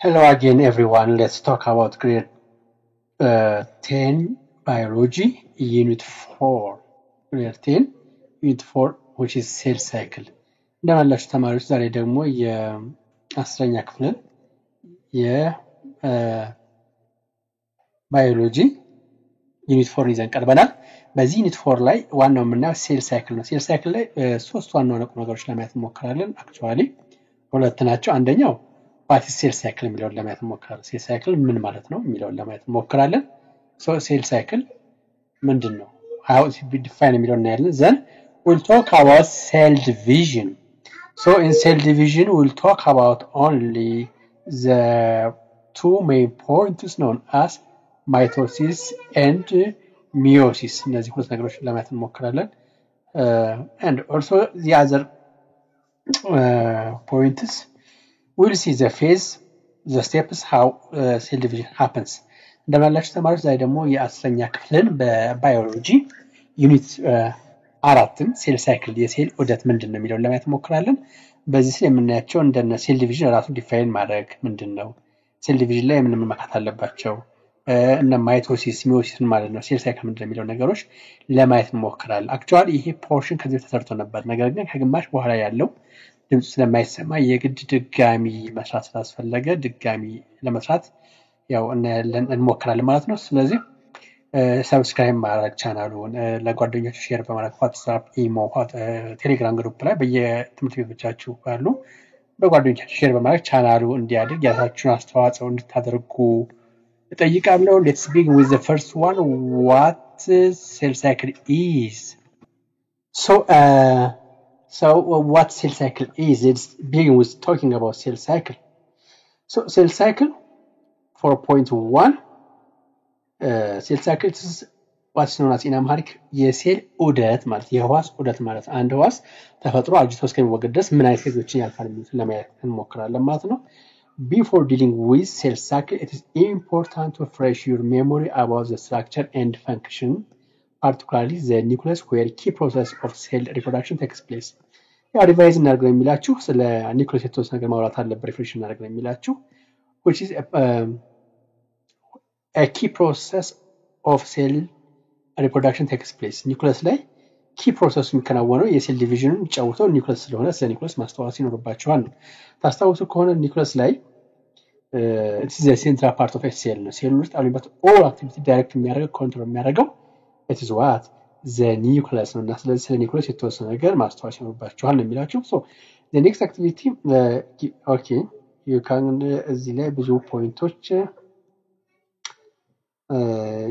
Hello again, everyone. Let's talk about grade 10 biology, unit 4. Grade 10, unit 4, which is cell cycle. እንደማላችሁ ተማሪዎች ዛሬ ደግሞ የአስረኛ ክፍልን የባዮሎጂ ዩኒት 4 ይዘን ቀርበናል። በዚህ ዩኒት 4 ላይ ዋናው የምናየው ሴል ሳይክል ነው። ሴል ሳይክል ላይ ሶስት ዋና ነገሮች ለማየት እንሞክራለን። አክቹአሊ ሁለት ናቸው። አንደኛው what is cell cycle የሚለውን ለማየት እንሞክራለን። ሴል ሳይክል ምን ማለት ነው የሚለውን ለማየት እንሞክራለን። so cell cycle ምንድነው? how it be defined የሚለውን እናያለን። then we'll talk about cell division. So in cell division we'll talk about only the two main points known as mitosis and meiosis. እነዚህ ሁለት ነገሮችን ለማየት እንሞክራለን። and also the other points we'll see the phase, the steps, how cell division happens. እንደማላችሁ ተማሪዎች ዛሬ ደግሞ የአስረኛ ክፍልን በባዮሎጂ ዩኒት 4ን ሴል ሳይክል የሴል ዑደት ምንድነው የሚለውን ለማየት እንሞክራለን። በዚህ ላይ የምናያቸው እንደነ ሴል ዲቪዥን ራሱ ዲፋይን ማድረግ ምንድነው፣ ሴል ዲቪዥን ላይ ምን መካት አለባቸው፣ እና ማይቶሲስ ሚዮሲስ ማለት ነው፣ ሴል ሳይክል ምንድነው የሚለው ነገሮች ለማየት እንሞክራለን። አክቹአሊ ይሄ ፖርሽን ከዚህ ተሰርቶ ነበር፣ ነገር ግን ከግማሽ በኋላ ያለው ድምጽ ስለማይሰማ የግድ ድጋሚ መስራት ስላስፈለገ ድጋሚ ለመስራት ያው እንሞክራለን ማለት ነው። ስለዚህ ሰብስክራይብ ማድረግ ቻናሉን ለጓደኞቻችሁ ሼር በማድረግ ዋትስአፕ፣ ኢሞ፣ ቴሌግራም ግሩፕ ላይ በየትምህርት ቤቶቻችሁ ባሉ በጓደኞቻችሁ ሼር በማድረግ ቻናሉ እንዲያድግ ያላችሁን አስተዋጽኦ እንድታደርጉ እጠይቃለሁ። Let's begin with the first one. What cell cycle is? So what cell cycle is? Let's begin with talking about cell cycle. So cell cycle 4.1 cell cycle is what's known as in Amharic የሴል ዑደት ማለት የህዋስ ዑደት ማለት አንድ ህዋስ ተፈጥሮ አጅቶ እስከሚወገድ ድረስ ምን አይነት ፌዞችን ያልፋል የሚሉትን ለማየት እንሞክራለን ማለት ነው። Before dealing with cell cycle, it is important to refresh your memory about the structure and function, particularly the nucleus where key process of cell reproduction takes place. ያው ሪቫይዝ እናደርገው የሚላችሁ ስለ ኒውክሊየስ የተወሰነ ነገር ማውራት አለበት፣ ሪፍሬሽ እናደርገው የሚላችሁ which is a key process of cell reproduction takes place. ኒውክሊየስ ላይ ኪ ፕሮሰስ የሚከናወነው የሴል ዲቪዥንን የሚጫወተው ኒውክሊየስ ስለሆነ ስለ ኒውክሊየስ ማስተዋወስ ይኖርባችኋል ነው። ታስታውሱ ከሆነ ኒውክሊየስ ላይ it is the central part of a cell ነው። ሴል ውስጥ አሉበት all activity direct የሚያደርገው ኮንትሮል የሚያደርገው it is what the nucleus ነው። እና ስለዚህ ስለ ኒውክሊየስ የተወሰነ ነገር ማስተዋወስ ይኖርባችኋል ነው የሚላችሁ። so the next activity okay you can እዚህ ላይ ብዙ ፖይንቶች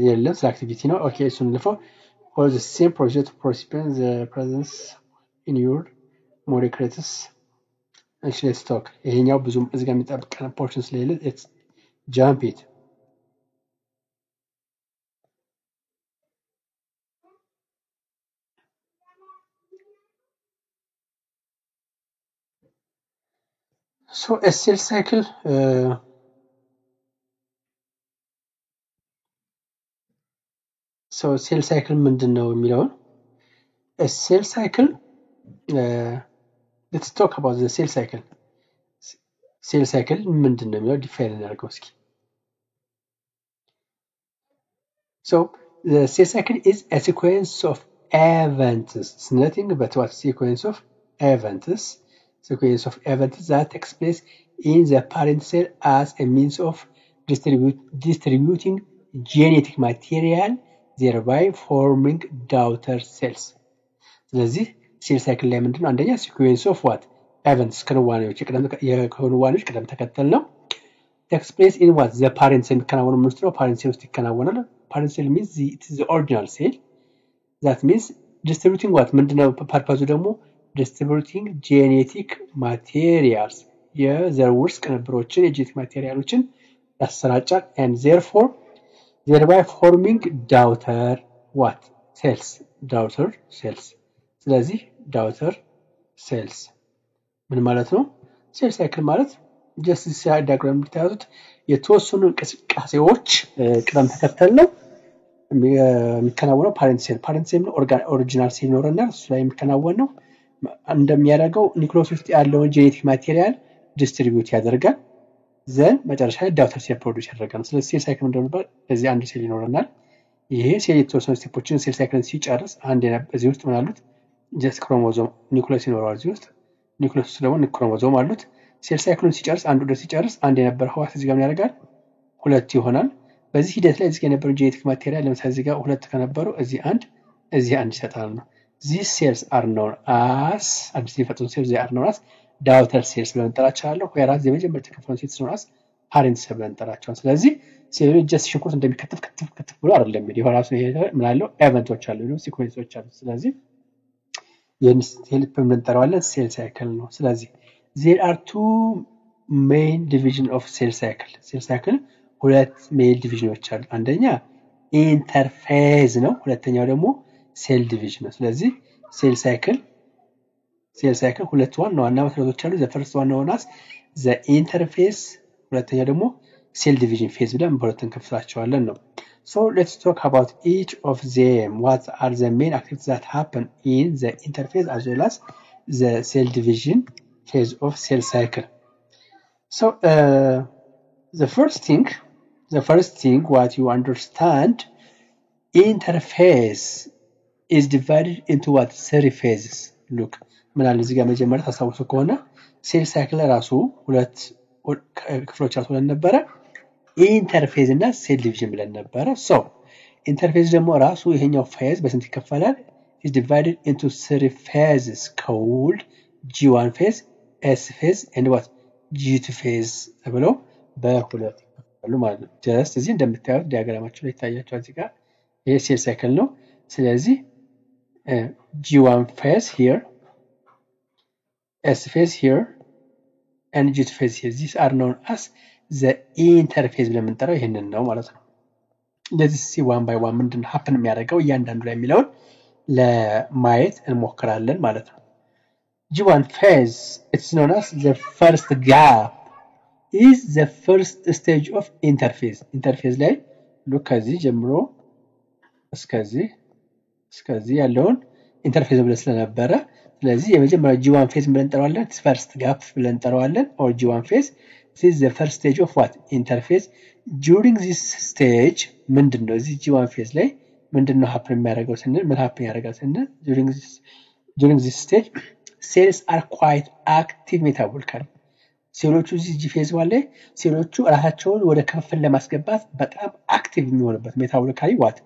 የለም ስለ አክቲቪቲ ነው። okay እሱን ልፈው for the same project to participate the presence in your molecules. Actually let's talk ይሄኛው ብዙም እዚህ ጋር የሚጠብቀን ፖርሽን ስለሌለ let's jump it. So a cell cycle so cell cycle ምንድነው የሚለው a cell cycle let's talk about the cell cycle. cell cycle ምንድነው የሚለው ዲፋይን እናድርገው እስኪ። so the cell cycle is a sequence of events. It's nothing but what sequence of events that takes place in the parent cell as a means of distributing genetic material, thereby forming daughter cells. ስለዚህ ሴል ሳይክል ላይ ምንድነው አንደኛ sequence of what events ክንዋኔዎች የክንዋኔዎች ቅደም ተከተል ነው። takes place in what the parent cell የሚከናወነው ምን ውስጥ ነው? parent cell ውስጥ ይከናወናል። parent cell means it is the original cell. that means distributing what ምንድነው ፐርፐዙ ደግሞ distributing genetic materials የዘር ውስጥ ቅንብሮችን የጄኔቲክ ማቴሪያሎችን ያሰራጫል and therefore thereby forming daughter what cells daughter cells. ስለዚህ daughter cells ምን ማለት ነው? ሴል ሳይክል ማለት just ሲያድ ዲያግራም ብታዩት የተወሰኑ እንቅስቃሴዎች ቅደም ተከተል ነው የሚከናወነው። ፓረንት ሴል ኦሪጂናል ሴል ኖርና እሱ ላይ የሚከናወነው እንደሚያደርገው ኒውክሊየስ ውስጥ ያለውን ጄኔቲክ ማቴሪያል ዲስትሪቢዩት ያደርጋል። ዘን መጨረሻ ላይ ዳውተር ሴል ፕሮዲዩስ ያደርጋል። ስለዚህ ሴል ሳይክል እንደምንባል እዚህ አንድ ሴል ይኖረናል። ይሄ ሴል የተወሰኑ ስቴፖችን ሴል ሳይክልን ሲጨርስ አንድ እዚህ ውስጥ ምን አሉት ጀስት ክሮሞዞም ኒውክሊየስ ይኖረዋል። እዚህ ውስጥ ኒውክሊየስ ውስጥ ደግሞ ክሮሞዞም አሉት። ሴል ሳይክሉን ሲጨርስ አንዱ ድረስ ሲጨርስ አንድ የነበረ ህዋስ እዚህ ጋር ምን ያደርጋል ሁለት ይሆናል። በዚህ ሂደት ላይ እዚህ ጋር የነበረው ጄኔቲክ ማቴሪያል ለምሳሌ እዚህ ጋር ሁለት ከነበሩ እዚህ አንድ ይሰጣል ነው። these cells are known as አዲስ የፈጠሩ ሴልስ they are known as daughter cells ብለን እንጠራቸዋለን። whereas የመጀመሪያ የተከፈሉ ሴልስ known as parent cells ብለን እንጠራቸዋለን። ስለዚህ ሴሉ ጀስት ሽንኩርት እንደሚከተፍ ክትፍ ብሎ አይደለም እንግዲህ ራሱ ይሄ ምን አለው ኤቨንቶች አሉ ነው ሲኩዌንሶች አሉ። ስለዚህ ይሄን ሴል ብለን እንጠራዋለን ሴል ሳይክል ነው። ስለዚህ there are two main division of cell cycle ሴል ሳይክል ሁለት ሜል ዲቪዥኖች አሉ። አንደኛ ኢንተርፌዝ ነው፣ ሁለተኛው ደግሞ ሴል ዲቪዥን ነው። ስለዚህ ሴል ሳይክል ሁለት ዋና መሰረቶች አሉ። the first one known as the interphase ሁለተኛው ደግሞ ሴል ዲቪዥን ፌዝ ብለን በሁለት እንከፍላቸዋለን ነው። so let's talk about each of them. What are the main activities that happen in the interphase as well as the cell division phase of cell cycle? So the first thing what you understand, interphase is divided into what three phases. look ምን አለ እዚህ ጋር መጀመሪያ ታሳውሱ ከሆነ ሴል ሳይክል ራሱ ሁለት ክፍሎች አሉ ነበረ ኢንተርፌዝ እና ሴል ዲቪዥን ብለን ነበረ። so ኢንተርፌዝ ደግሞ ራሱ ይሄኛው ፌዝ በስንት ይከፈላል? is divided into three phases called G1 phase, S phase and what G2 phase ተብሎ በሁለት ይከፈላሉ ማለት ነው። ጀስት እዚህ እንደምታዩት ዲያግራማችሁ ላይ ታያችሁ እዚህ ጋር ይሄ ሴል ሳይክል ነው። ስለዚህ G1 phase here, S phase here and G2 phase here. These are known as the interphase ብለን የምንጠራው ይሄንን ነው ማለት ነው። ለዚህ ሲ ዋን ባይ ዋን ምንድነው ሀፕን የሚያደርገው እያንዳንዱ ላይ የሚለውን ለማየት እንሞክራለን ማለት ነው። G1 phase, it's known as the first gap, is the first stage of interphase. interphase ላይ ሉክ ከዚህ ጀምሮ እስከዚህ ያለውን ኢንተርፌዝ ብለን ስለነበረ ስለዚህ የመጀመሪያው G1 phase ብለን እንጠራዋለን። first gap ብለን እንጠራዋለን or G1 phase. this is the first stage of what interphase. during this stage ምንድነው እዚህ G1 phase ላይ ምንድነው happen የሚያደርገው ስንል ምን happen ያደርጋል ስንል during this stage cells are quite active metabolically. ሴሎቹ እዚህ G phase ላይ ሴሎቹ ራሳቸውን ወደ ክፍል ለማስገባት በጣም አክቲቭ የሚሆኑበት ሜታቦሊካሊ what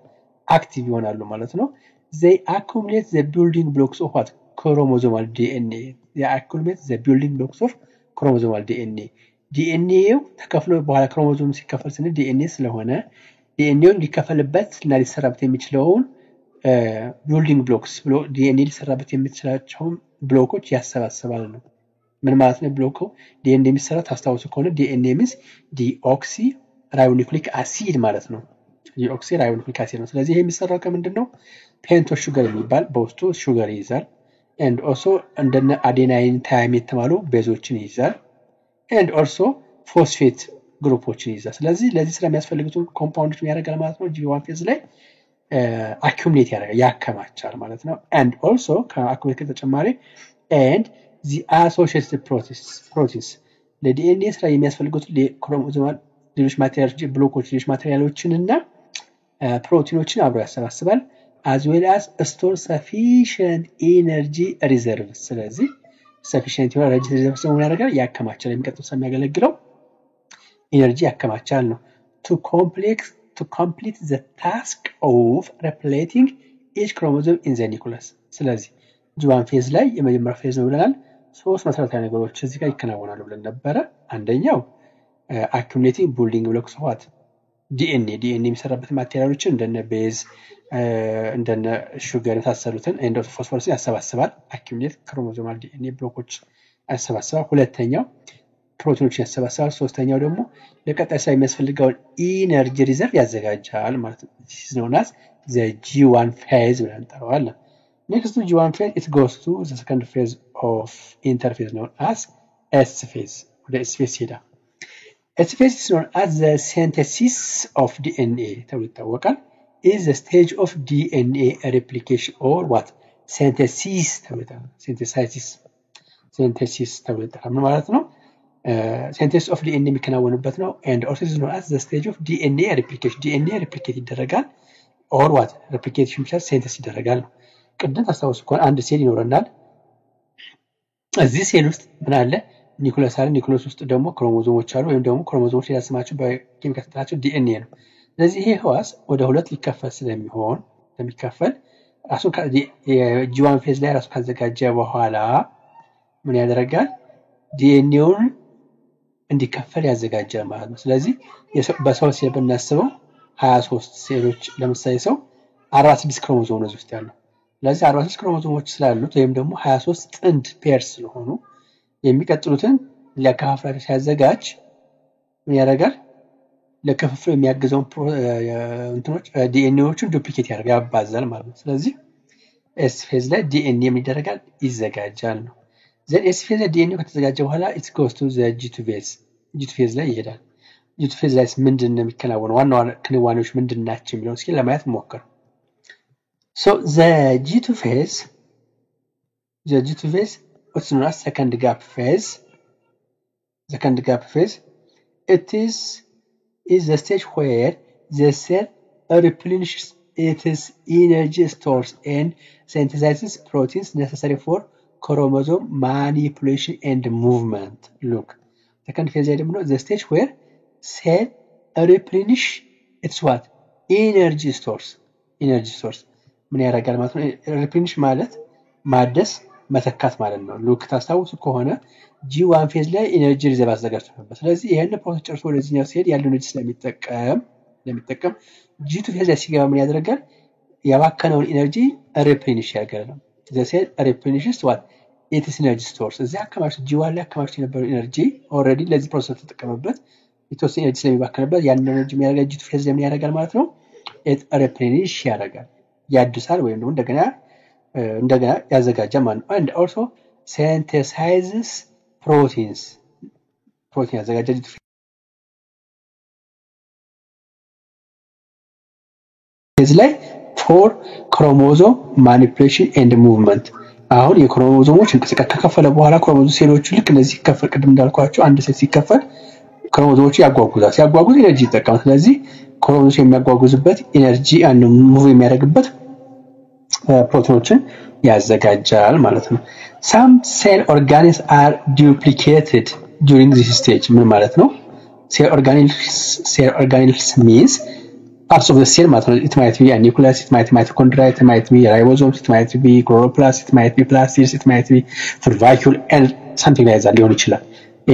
active ይሆናሉ ማለት ነው። they accumulate the building blocks of what chromosomal DNA. they accumulate the building blocks of chromosomal DNA. DNA ተከፍሎ በኋላ ክሮሞዞም ሲከፈል ስንል DNA ስለሆነ DNAውን ሊከፈልበት እና ሊሰራበት የሚችለውን building blocks ብሎ DNA ሊሰራበት የሚችላቸውን ብሎኮች ያሰባስባል ነው። ምን ማለት ነው ብሎኮ DNA የሚሰራው ታስታውሱ ከሆነ DNA means deoxyribonucleic acid ማለት ነው። deoxyribonucleic acid ነው። ስለዚህ ይሄ የሚሰራው ከምንድነው ፔንቶስ ሹገር የሚባል በውስጡ ሹገር ይይዛል and also እንደነ አዴናይን ታይሚን የተባሉ ቤዞችን ይይዛል and also phosphate ግሩፖችን ይይዛል። ስለዚህ ለዚህ ስለሚያስፈልጉት ኮምፓውንዶች ያደርጋል ማለት ነው። G1 phase ላይ accumulate ያደርጋል ያከማቻል ማለት ነው። and also ከአኩሙሌት ተጨማሪ and the associated proteins ለዲኤንኤ ስራ የሚያስፈልጉት ክሮሞዞማል ሌሎች ማቴሪያሎች ብሎኮች ሌሎች ማቴሪያሎችንና ፕሮቲኖችን አብሮ ያሰባስባል as well as store sufficient energy reserves. ስለዚህ sufficient energy reserves ምን ያደርጋል ያከማቻል። የሚቀጥለው የሚያገለግለው ኤነርጂ ያከማቻል ነው to complete the task of replicating each chromosome in the nucleus. ስለዚህ G1 phase ላይ የመጀመሪያው ፌዝ ነው ብለናል። ሶስት መሰረታዊ ነገሮች እዚህ ጋር ይከናወናሉ ብለን ነበረ። አንደኛው accumulating building blocks of what DNA የሚሰራበት ማቴሪያሎችን እንደነ ቤዝ እንደነ ሹገር ታሰሩትን ኤንድ ኦፍ ፎስፎረስ ያሰባስባል። accumulate chromosomal DNA ብሎኮች ያሰባስባል። ሁለተኛው ፕሮቲኖችን ያሰባስባል። ሶስተኛው ደግሞ ለቀጣይ ስራ የሚያስፈልገውን ኢነርጂ ሪዘርቭ ያዘጋጃል ማለት ነው። this is known as the G1 phase ብለን እንጠራዋለን። next to G1 phase it goes to the second phase of interphase known as S phase. ወደ S phase ሄዳ S phase is known as the synthesis of DNA ተብሎ ይታወቃል። is the stage of DNA replication or what synthesis ተብሎ synthesis ተብሎ ማለት ነው። synthesis of DNA የሚከናወንበት ነው and also is known as the stage of DNA replication DNA replicate ይደረጋል or what replication ብቻ synthesis ይደረጋል ነው ቅድም ታስታውሱ ከሆነ አንድ ሴል ይኖረናል እዚህ ሴል ውስጥ ምን አለ ኒውክሊየስ አለ ኒውክሊየስ ውስጥ ደግሞ ክሮሞዞሞች አሉ ወይም ደግሞ ክሮሞዞሞች ያስማቸው በኬሚካል ስትራክቸር ዲኤንኤ ነው ስለዚህ ይሄ ህዋስ ወደ ሁለት ሊከፈል ስለሚሆን ለሚከፈል ራሱ የጂ1 ፌዝ ላይ ራሱ ካዘጋጀ በኋላ ምን ያደርጋል ዲኤንኤውን እንዲከፈል ያዘጋጃል ማለት ነው ስለዚህ በሰው ሴል ብናስበው 23 ሴሎች ለምሳሌ ሰው 46 ክሮሞዞም ነው ውስጥ ያለው ስለዚህ 46 ክሮሞዞሞች ስላሉት ወይም ደግሞ 23 ጥንድ ፔርስ ስለሆኑ የሚቀጥሉትን ለከፋፍላቸው ሲያዘጋጅ ምን ያደርጋል ለከፋፍሉ የሚያግዘው እንትኖች ዲኤንኤዎቹን ዱፕሊኬት ያባዛል ማለት ነው ስለዚህ ኤስ ፌዝ ላይ ዲኤንኤ ይደረጋል ይዘጋጃል ነው ዘን ኤስ ፌዝ ላይ ዲኤንኤ ከተዘጋጀ በኋላ it goes to the G2 phase G2 phase ላይ ይሄዳል G2 phase ላይ ምንድነው የሚከናወነው ዋና ክንዋኔዎች ምንድናቸው የሚለውን እስኪ ለማየት ሞክር So the G2 phase what's known as second gap phase it is the stage where the cell replenishes its energy stores and synthesizes proteins necessary for chromosome manipulation and movement look second phase is the stage where cell replenish its what energy stores ምን ያደርጋል ማለት ነው ሪፕሌኒሽ ማለት ማደስ መተካት ማለት ነው ሉክ ታስታውሱ ከሆነ G1 ፌዝ ላይ ኤነርጂ ሪዘርቭ አዘጋጅቶ ነበር ስለዚህ ይሄን ፕሮሰስ ጨርሶ ወደዚህኛው ሲሄድ ያለው ኤነርጂ ስለሚጠቀም G2 ፌዝ ላይ ሲገባ ምን ያደርጋል ያባከነውን ኤነርጂ ሪፕሌኒሽ ያደርጋል the cell replenishes what it is energy stores እዚህ አካባቢ G1 ላይ አካባቢ የነበረው ኤነርጂ ኦሬዲ ለዚህ ፕሮሰስ ተጠቀመበት የተወሰነ ኤነርጂ ስለሚባከነበት ያን ኤነርጂ የሚያደርጋል G2 ፌዝ ላይ ምን ያደርጋል ማለት ነው ሪፕሌኒሽ ያደርጋል ያድሳል ወይም ደግሞ እንደገና ያዘጋጃል ማለት ነው and also synthesizes protein ያዘጋጃል እዚህ ላይ for chromosome manipulation and movement አሁን የክሮሞዞሞች እንቅስቃሴ ከከፈለ በኋላ ክሮሞዞም ሴሎቹ ልክ እንደዚህ ሲከፈል ቅድም እንዳልኳቸው አንድ ሴል ሲከፈል ክሮሞዞሞቹ ሲያጓጉዝ ኤነርጂ ይጠቀማል ስለዚህ ክሮሞዞም የሚያጓጉዝበት ኤነርጂ and ሙቭ የሚያደርግበት ፕሮቲኖችን ያዘጋጃል ማለት ነው some cell organelles are duplicated during this stage ምን ማለት ነው cell organelles means parts of the cell ማለት ነው it might be a nucleus it might be mitochondria it might be ribosomes it might be chloroplast it might be plastids it might be vacuole and something like that ሊሆን ይችላል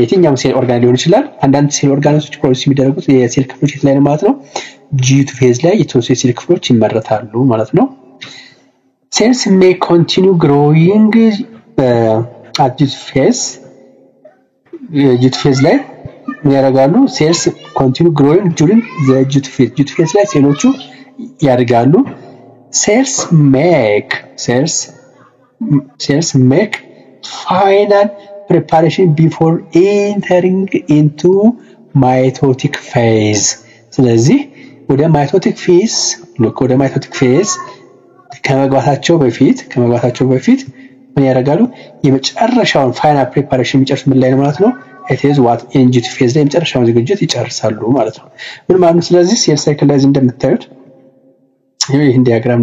የትኛውም ሴል ኦርጋን ሊሆን ይችላል አንዳንድ ሴል ኦርጋኖች ፕሮሰስ የሚደረጉት የሴል ክፍሎች ላይ ነው ማለት ነው G2 ፌዝ ላይ የተወሰኑ ሴል ክፍሎች ይመረታሉ ማለት ነው cells may continue growing at G2 phase ላይ ያደርጋሉ cells continue growing during the G2 phase ላይ ሴሎቹ ያድጋሉ cells make final preparation before entering into mitotic phase ስለዚህ ወደ mitotic phase ከመግባታቸው በፊት ምን ያደርጋሉ የመጨረሻውን ፋይናል ፕሪፓሬሽን የሚጨርስ ምን ላይ ነው ማለት ነው it is what in G2 phase ላይ የመጨረሻውን ዝግጅት ይጨርሳሉ ማለት ነው ምን ማለት ነው ስለዚህ ሴል ሳይክል ላይ እንደምታዩት ይሄን ዲያግራም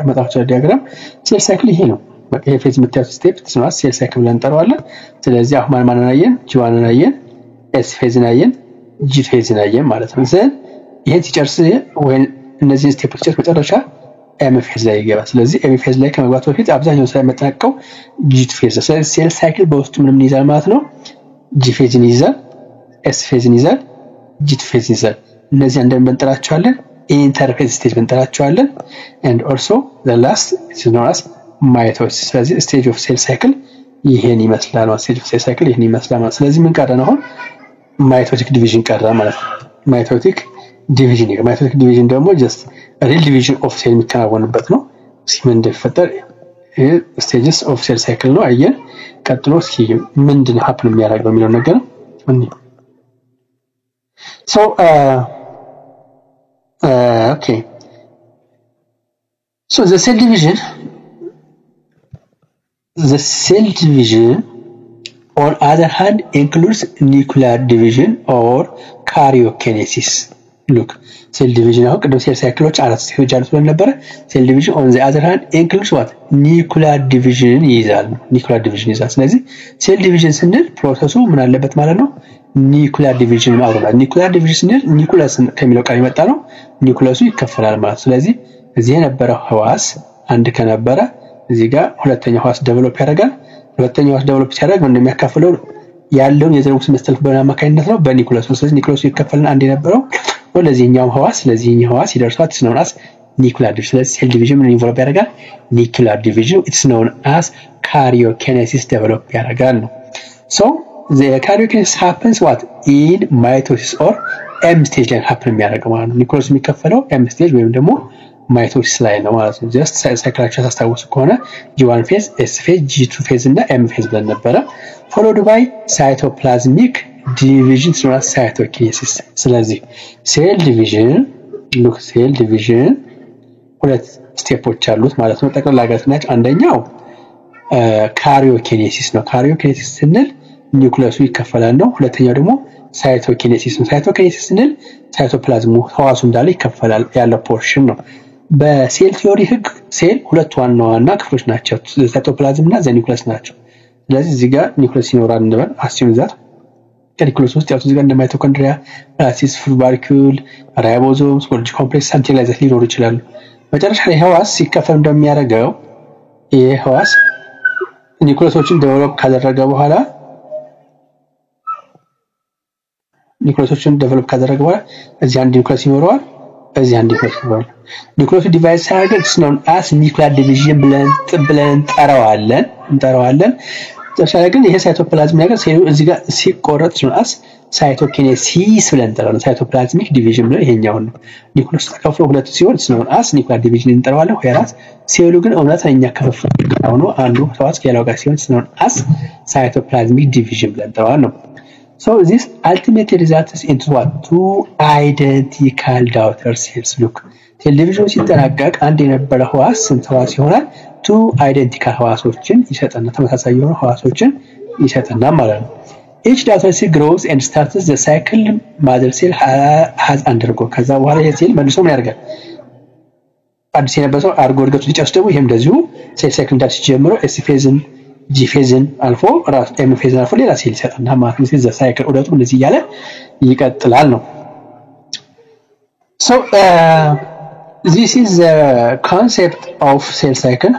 መጣቸው ዲያግራም ሴል ሳይክል ይሄ ነው በቃ ይሄ ፌዝ የምታዩት ስቴፕ ነው ሴል ሳይክል ብለን እንጠራዋለን ስለዚህ አሁን ማንን አየን G1 አየን S ፌዝ አየን G ፌዝ አየን ማለት ነው ዘን ይሄን ሲጨርስ ወይ እነዚህ ስቴፖች መጨረሻ M ፌዝ ላይ ይገባል ስለዚህ M ፌዝ ላይ ከመግባቱ በፊት አብዛኛው ስራ የሚጠናቀቀው G ፌዝ ስለዚህ ሴል ሳይክል በውስጡ ምንም ይይዛል ማለት ነው G ፌዝን ይይዛል S ፌዝን ይይዛል G ፌዝ ይይዛል እነዚህ እንደምንጠራቸዋለን ኢንተርፌዝ ስቴጅ እንጠራቸዋለን and also the last is known as mitosis ስለዚህ stage of cell cycle ይሄን ይመስላል ማለት stage of cell cycle ይሄን ይመስላል ማለት ስለዚህ ምን ቀረ ነው አሁን mitotic division ቀረ ማለት ነው mitotic division ደግሞ just real division of cell የሚከናወንበት ነው ምን እንደፈጠር stages of cell cycle ነው አየን ቀጥሎ እስኪ ምንድነው happen የሚያደርገው የሚለው ነገር so okay so the cell division on other hand includes nuclear division or karyokinesis. Look, cell division አሁን ቅድም ሴል ሳይክሎች አራት ስቴጆች አሉት ብለን ነበር። ሴል ዲቪዥን on the other hand includes what? nuclear division ይይዛል። nuclear division ይይዛል። ስለዚህ ሴል ዲቪዥን ስንል ፕሮሰሱ ምን አለበት ማለት ነው? nuclear division ማለት ነው። nuclear division ስንል ኒኩለስ ከሚለው ቃል የመጣ ነው። ኒኩለሱ ይከፈላል ማለት። ስለዚህ እዚህ የነበረው ህዋስ አንድ ከነበረ እዚህ ጋር ሁለተኛው ህዋስ ዴቨሎፕ ያደርጋል። ሁለተኛው ህዋስ ዴቨሎፕ ሲያደርግ ምን እንደሚያካፍለው ያለውን የዘረጉት መስተልፍ በአማካኝነት ነው በኒኩለስ። ስለዚህ ኒኩለሱ ይከፈልና አንድ የነበረው ወለዚህኛው ህዋስ ለዚህኛው ህዋስ ይደርሳል። it's known as nuclear division. ስለዚህ ሴል ዲቪዥን ምን ኢንቮልቭ ያደርጋል? nuclear division. it's known as karyokinesis develop ያደርጋል ነው። so the karyokinesis happens what? in mitosis or M stage ላይ happen የሚያደርገው ማለት ነው። ኒኩለሱ የሚከፈለው M stage ወይም ደግሞ ማይቶሲስ ላይ ነው ማለት ነው። just ሳይክላቸው ታስታውሱ ከሆነ G1 phase, S phase, G2 phase እና M phase ብለን ነበረ. followed by cytoplasmic division known as cytokinesis. ስለዚህ ሴል ዲቪዥን look ሴል ዲቪዥን ሁለት ስቴፖች አሉት ማለት ነው። ጠቅላላ አጋጥናቸው አንደኛው ካሪዮኪኔሲስ ነው። ካሪዮኪኔሲስ ስንል ኒኩለሱ ይከፈላል ነው። ሁለተኛው ደግሞ ሳይቶኪኔሲስ ነው። ሳይቶኪኔሲስ ስንል ሳይቶፕላዝሙ ህዋሱ እንዳለ ይከፈላል ያለው ፖርሽን ነው። በሴል ቲዮሪ ህግ ሴል ሁለት ዋና ክፍሎች ናቸው፣ ሳይቶፕላዝም እና ኒኩለስ ናቸው። ስለዚህ እዚህ ጋር ኒኩለስ ይኖራል እንበል አስዩም ዛት ከኒኩለስ ውስጥ ያው እዚህ ጋር እንደ ማይቶኮንድሪያ፣ ራሲስ፣ ፉልባርኪዩል፣ ራይቦዞምስ፣ ጎልጂ ኮምፕሌክስ፣ ሳንቲል ላይ ሊኖሩ ይችላሉ። መጨረሻ ላይ ህዋስ ሲከፈል እንደሚያደርገው ይሄ ህዋስ ኒኩለሶችን ዴቨሎፕ ካደረገ በኋላ እዚህ አንድ ኒኩለስ ይኖረዋል፣ እዚህ አንድ ኒኩለስ ይኖረዋል። ኒኩለሱ ዲቫይድ ሲያደርግ it's known as nuclear division ብለን እንጠራዋለን። ተሻለ ግን ይሄ ሳይቶፕላዝም ነገር ሴሉ እዚህ ጋር ሲቆረጥ ነው as ሳይቶኪኔሲስ ብለን እንጠራዋለን። ሳይቶፕላዝሚክ ዲቪዥን ብለን ይሄኛው ነው። ኒኩለስ ተከፍሎ ሁለት ሲሆን it's known as nuclear division እንጠራዋለን። ወይራስ ሴሉ ግን እውነተኛ ክፍፍል ሆኖ አንዱ ህዋስ ከሌላው ጋር ሲሆን it's known as cytoplasmic division ብለን እንጠራዋለን። So this ultimately results into what? Two identical daughter cells. Look, cell division ሲጠናቀቅ አንድ የነበረ ህዋስ ስንት ህዋስ ይሆናል? Two identical ህዋሶችን ይሰጠና ተመሳሳይ የሆኑ ህዋሶችን ይሰጠና ማለት ነው። Each daughter cell grows and starts the cycle mother cell has undergone. ከዛ በኋላ የሴል መልሶ ምን ያደርጋል? አዲስ የነበረው አርጎ እድገቱ ሲጨርስ ደግሞ ይሄም እንደዚሁ ሴል ሳይክል እንዳልሽ ጀምሮ S ፌዝን G ፌዝን አልፎ ራስ M ፌዝን አልፎ ሌላ ሴል ይሰጣልና ማለት ነው። ስለዚህ ሳይክል ዑደቱ እንደዚህ እያለ ይቀጥላል ነው። So this is the concept of cell cycle.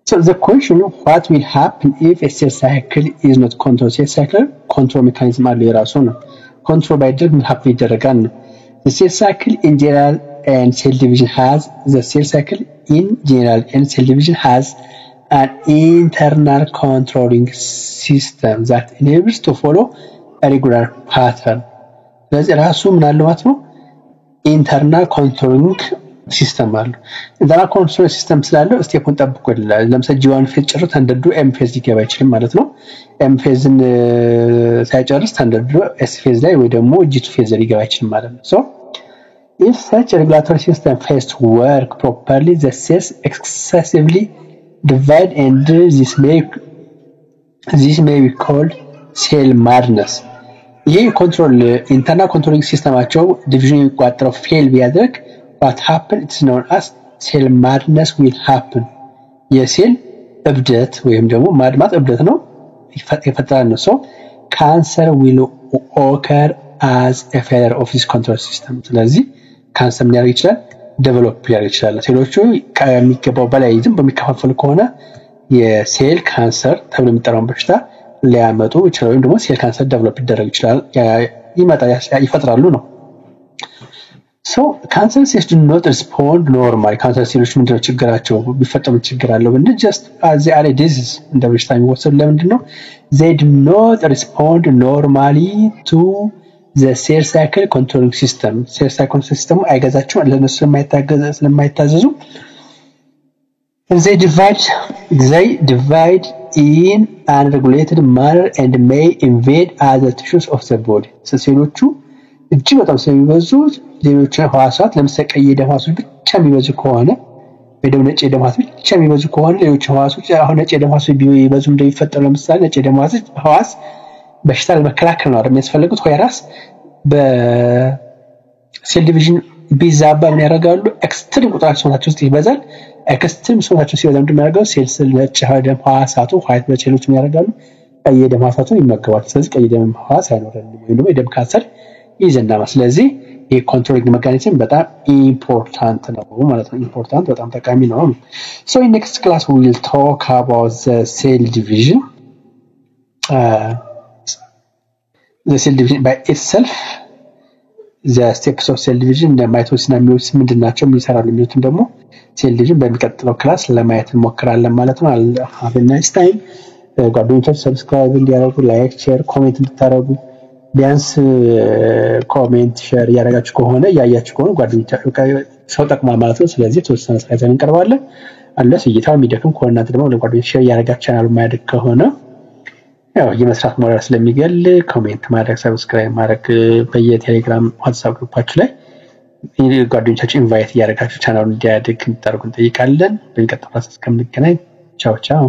So the question, what will happen if a cell cycle is not controlled? Cell cycle control mechanism አለ የራሱ ነው። control ባይደረግ ምን happen ይደረጋል ነው። The cell cycle in general and cell division has an internal controlling system that enables to follow a regular pattern. ስለዚህ ራሱ ምን አለው ማለት ነው? internal controlling system አለው። internal controlling system ስላለው ስቴፑን ጠብቆ ይላል። ለምሳሌ G1 ፌዝ ጨርሶ ተንደዱ M ፌዝ ሊገባ ይችላል ማለት ነው። M ፌዝን ሳይጨርስ ተንደዱ S ፌዝ ላይ ወይ ደግሞ G2 ፌዝ ላይ ሊገባ ይችላል ማለት ነው። So if such a regulatory system fails to work properly, the cells excessively divide and this may be called cell madness. ይሄ ኮንትሮል ኢንተርናል ኮንትሮሊንግ ሲስተማቸው ዲቪዥን ይቋጠረው ፌል ቢያደርግ what happen it's known as cell madness will happen. የሴል እብደት ወይም ደግሞ ማድማት እብደት ነው ይፈጠራል ነው። so cancer will occur as a failure of this control system. ስለዚህ ካንሰር ሊያደርግ ይችላል ዴቨሎፕ ሊያደርግ ይችላል። ሴሎቹ ከሚገባው በላይ ዝም በሚከፋፈሉ ከሆነ የሴል ካንሰር ተብሎ የሚጠራው በሽታ ሊያመጡ ይችላል ወይም ደግሞ ሴል ካንሰር ዴቨሎፕ ሊደረግ ይችላል ይፈጥራሉ ነው። So cancer cells do not respond normally. cancer cells ምንድነው ችግራቸው? ቢፈጠሩ ችግር አለው ግን just as they are a disease እንደ በሽታ የሚወሰዱ ለምንድን ነው? They do not respond normally to the cell cycle controlling system. cell cycle system አይገዛቸው ለነሱ ስለማይታዘዙ they divide in unregulated manner and may invade other tissues of the body. ሴሎቹ እጅግ በጣም ስለሚበዙ ሌሎች ህዋሳት ለምሳሌ ቀይ ደም ህዋሶች ብቻ የሚበዙ ከሆነ ወይ ደግሞ ነጭ የደም ሕዋስ ብቻ የሚበዙ ከሆነ ሌሎች ሕዋሶች አሁን ነጭ የደም ሕዋስ ቢበዙ እንደሚፈጠሩ ለምሳሌ ነጭ የደም ሕዋስ በሽታ ለመከላከል ነው የሚያስፈልጉት ወይራስ በሴል ዲቪዥን ቢዛባ ምን ያደርጋሉ ኤክስትሪም ቁጥራቸው ሰውነታቸው ውስጥ ይበዛል ኤክስትሪም ሰውነታቸው ሲበዛ ምንድን ያደርጋሉ ሴልስ ነጭ ደም ሕዋሳቱ ዋይት ብለድ ሴሎች ምን ያደርጋሉ ቀይ የደም ሕዋሳቱን ይመገባሉ ስለዚህ ቀይ የደም ሕዋስ አይኖርም ወይም ደግሞ የደም ካንሰር ይዘናል ስለዚህ ይሄ ኮንትሮሊንግ ሜካኒዝም በጣም ኢምፖርታንት ነው ማለት ነው ኢምፖርታንት በጣም ጠቃሚ ነው so in next class we will talk about the cell division the cell division by itself the steps of cell division the mitosis እና meiosis ምንድናቸው የሚሰራሉ የሚሉትን ደግሞ cell division በሚቀጥለው ክላስ ለማየት እንሞክራለን ማለት ነው have a nice time ጓደኞቻችሁ ሰብስክራይብ እንዲያደርጉ ላይክ ሼር ኮሜንት እንድታደርጉ ቢያንስ ኮሜንት ሼር ያደርጋችሁ ከሆነ ያያችሁ ከሆነ ጓደኞቻችሁ ሰው ጠቅሟል ማለት ነው ስለዚህ ተወሰነ ሰዓት እንቀርባለን አለስ እይታው የሚደክም ከሆነ ደግሞ ለጓደኞቻችሁ ሼር ያደርጋችሁ ቻናሉ ማያድግ ከሆነ ያው የመስራት ሞራል ስለሚገል ኮሜንት ማድረግ ሰብስክራይብ ማድረግ በየቴሌግራም ዋትስአፕ ግሩፓችሁ ላይ ጓደኞቻችሁ ኢንቫይት ያደርጋችሁ ቻናሉን እንዲያድግ እንድታደርጉ እንጠይቃለን በሚቀጥለው እስከምንገናኝ ቻው ቻው